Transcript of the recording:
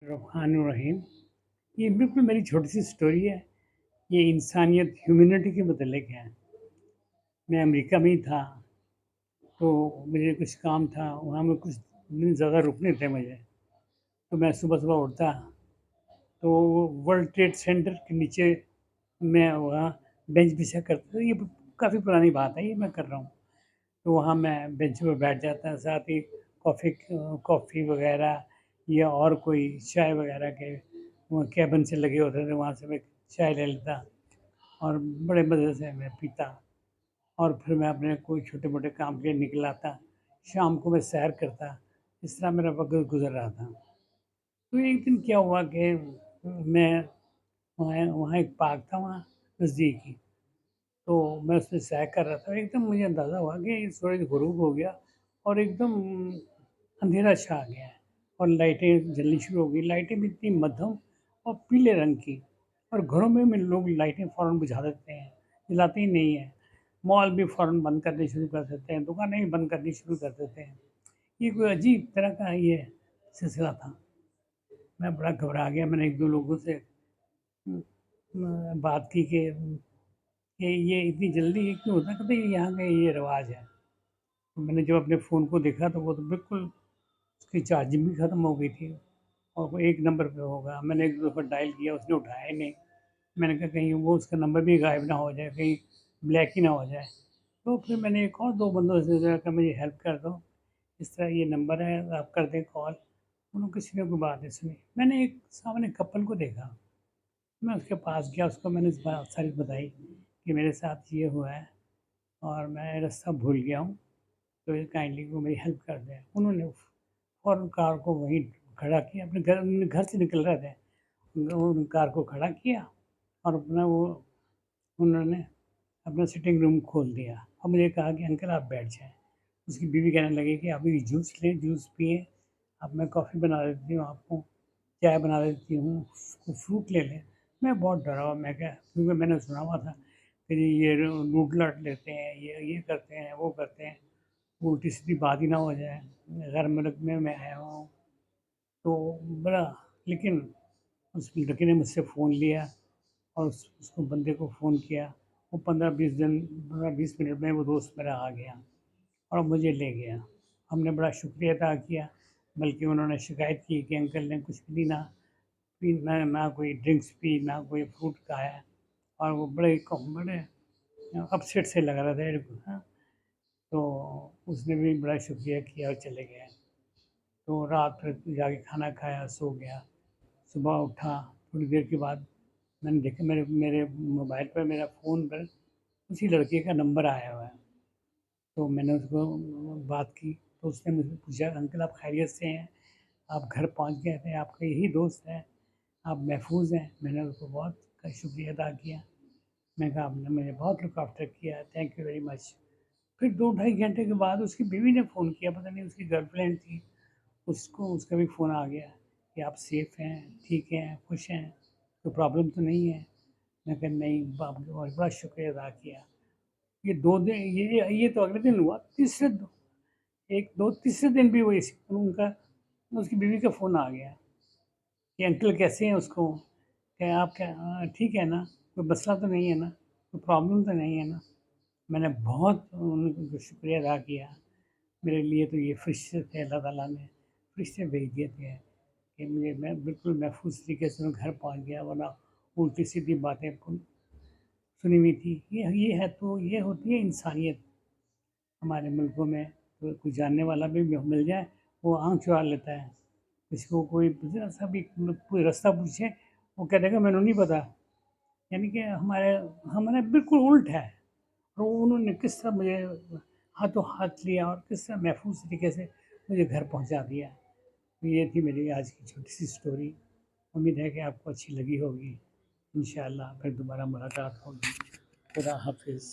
الرحمن الرحیم۔ یہ بالکل میری چھوٹی سی سٹوری ہے۔ یہ انسانیت ہیومینٹی کے متعلق ہے۔ میں امریکہ میں ہی تھا، تو مجھے کچھ کام تھا وہاں، میں کچھ دن زیادہ رکنے تھے مجھے، تو میں صبح صبح اٹھتا تو ورلڈ ٹریڈ سینٹر کے نیچے میں وہاں بینچ بچھا کرتا تھا۔ یہ کافی پرانی بات ہے، یہ میں کر رہا ہوں۔ تو وہاں میں بینچ پہ بیٹھ جاتا، ساتھ ہی کافی وغیرہ یا اور کوئی چائے وغیرہ کے وہ کیبن سے لگے ہوتے تھے، وہاں سے میں چائے لے لیتا اور بڑے مزے سے میں پیتا، اور پھر میں اپنے کوئی چھوٹے موٹے کام کے نکل آتا۔ شام کو میں سیر کرتا۔ اس طرح میرا وقت گزر رہا تھا۔ تو ایک دن کیا ہوا کہ میں وہاں ایک پارک تھا وہاں نزدیک ہی، تو میں اس میں سیر کر رہا تھا۔ ایک دم مجھے اندازہ ہوا کہ سورج غروب ہو گیا اور ایک دم اندھیرا چھا گیا ہے، اور لائٹیں جلنی شروع ہو گئی۔ لائٹیں بھی اتنی مدھم اور پیلے رنگ کی، اور گھروں میں لوگ لائٹیں فوراً بجھا دیتے ہیں، جلاتے ہی نہیں ہیں۔ مال بھی فوراً بند کرنے شروع کر دیتے ہیں، دکانیں بھی بند کرنی شروع کر دیتے ہیں۔ یہ کوئی عجیب طرح کا یہ سلسلہ تھا۔ میں بڑا گھبرا گیا۔ میں نے ایک دو لوگوں سے بات کی کہ یہ اتنی جلدی یہ کیوں ہوتا ہے؟ کہتے ہیں یہاں کا یہ رواج ہے۔ تو میں نے جب اپنے فون کو دیکھا تو وہ تو بالکل اس کی چارجنگ بھی ختم ہو گئی تھی، اور وہ ایک نمبر پہ ہوگا۔ میں نے ایک دفعہ ڈائل کیا، اس نے اٹھایا ہی نہیں۔ میں نے کہا کہیں وہ اس کا نمبر بھی غائب نہ ہو جائے، کہیں بلیک ہی نہ ہو جائے۔ تو پھر میں نے ایک اور دو بندوں سے کہا مجھے ہیلپ کر دو، اس طرح یہ نمبر ہے، آپ کر دیں کال۔ انہوں نے کسی نے کوئی بات نہیں سنی۔ میں نے ایک سامنے کپل کو دیکھا، میں اس کے پاس گیا، اس کو میں نے اس بات ساری بتائی کہ میرے ساتھ یہ ہوا ہے اور میں رستہ بھول گیا ہوں، تو کائنڈلی وہ میری ہیلپ کر دیں۔ انہوں نے فوراً کار کو وہیں کھڑا کیا، اپنے گھر سے نکل رہے تھے، انہوں نے کار کو کھڑا کیا اور انہوں نے اپنا سٹنگ روم کھول دیا اور مجھے کہا کہ انکل آپ بیٹھ جائیں۔ اس کی بیوی کہنے لگی کہ ابھی جوس لیں، جوس پئیں، اب میں کافی بنا دیتی ہوں آپ کو، چائے بنا دیتی ہوں، فروٹ لے لیں۔ میں بہت ڈرا ہوا، میں کیا، کیونکہ میں نے سنا ہوا تھا کہ یہ نوڈلٹ لیتے ہیں، یہ کرتے ہیں، وہ کرتے ہیں، الٹی سیدھی بات ہی نہ ہو جائے، غیر ملک میں آیا ہوں تو بڑا۔ لیکن اس لڑکے نے مجھ سے فون لیا اور اس کو بندے کو فون کیا، وہ 15-20 منٹ میں وہ دوست میرا آ گیا اور مجھے لے گیا۔ ہم نے بڑا شکریہ ادا کیا، بلکہ انہوں نے شکایت کی کہ انکل نے کچھ بھی نہ کوئی ڈرنکس پی، نہ کوئی فروٹ کھایا، اور وہ بڑے اپسیٹ سے لگ رہا تھا۔ ہاں، تو اس نے بھی بڑا شکریہ کیا اور چلے گئے۔ تو رات پھر جا کے کھانا کھایا، سو گیا۔ صبح اٹھا، تھوڑی دیر کے بعد میں نے دیکھا میرے موبائل پر، میرا فون پر اسی لڑکے کا نمبر آیا ہوا ہے۔ تو میں نے اس کو بات کی، تو اس نے مجھ سے پوچھا انکل آپ خیریت سے ہیں؟ آپ گھر پہنچ گئے تھے؟ آپ کا یہی دوست ہے؟ آپ محفوظ ہیں؟ میں نے اس کو بہت شکریہ ادا کیا۔ میں کہا آپ نے مجھے بہت لک آفٹر کیا، تھینک یو ویری مچ۔ پھر 2-2.5 گھنٹے کے بعد اس کی بیوی نے فون کیا، پتہ نہیں اس کی گرل فرینڈ تھی، اس کا بھی فون آ گیا کہ آپ سیف ہیں، ٹھیک ہیں، خوش ہیں، کوئی پرابلم تو نہیں ہے؟ میں کہا نہیں، آپ کا بڑا شکریہ ادا کیا۔ یہ 2 دن، یہ تو اگلے دن ہوا۔ تیسرے دن بھی وہی ان کا، اس کی بیوی کا فون آ گیا کہ انکل کیسے ہیں، اس کو کہ آپ کیا ٹھیک ہے نا، کوئی مسئلہ تو نہیں ہے نا، کوئی پرابلم تو نہیں ہے نا؟ میں نے بہت ان کو شکریہ ادا کیا۔ میرے لیے تو یہ فرشتے تھے، اللہ تعالیٰ نے فرشتے بھیج دیے تھے کہ میں بالکل محفوظ طریقے سے میں گھر پہنچ گیا، ورنہ الٹی سیدھی باتیں سنی ہوئی تھی۔ یہ ہے، تو یہ ہوتی ہے انسانیت۔ ہمارے ملکوں میں کوئی جاننے والا بھی مل جائے، وہ آنکھ چرا لیتا ہے۔ کسی کو کوئی راستہ پوچھے، وہ کہہ دے گا میں نے نہیں پتا۔ یعنی کہ ہمارے بالکل الٹ ہے۔ اور انہوں نے کس طرح مجھے ہاتھوں ہاتھ لیا اور کس طرح محفوظ طریقے سے مجھے گھر پہنچا دیا۔ یہ تھی میری آج کی چھوٹی سی سٹوری۔ امید ہے کہ آپ کو اچھی لگی ہوگی۔ انشاءاللہ پھر دوبارہ ملاقات ہوگی۔ خدا حافظ۔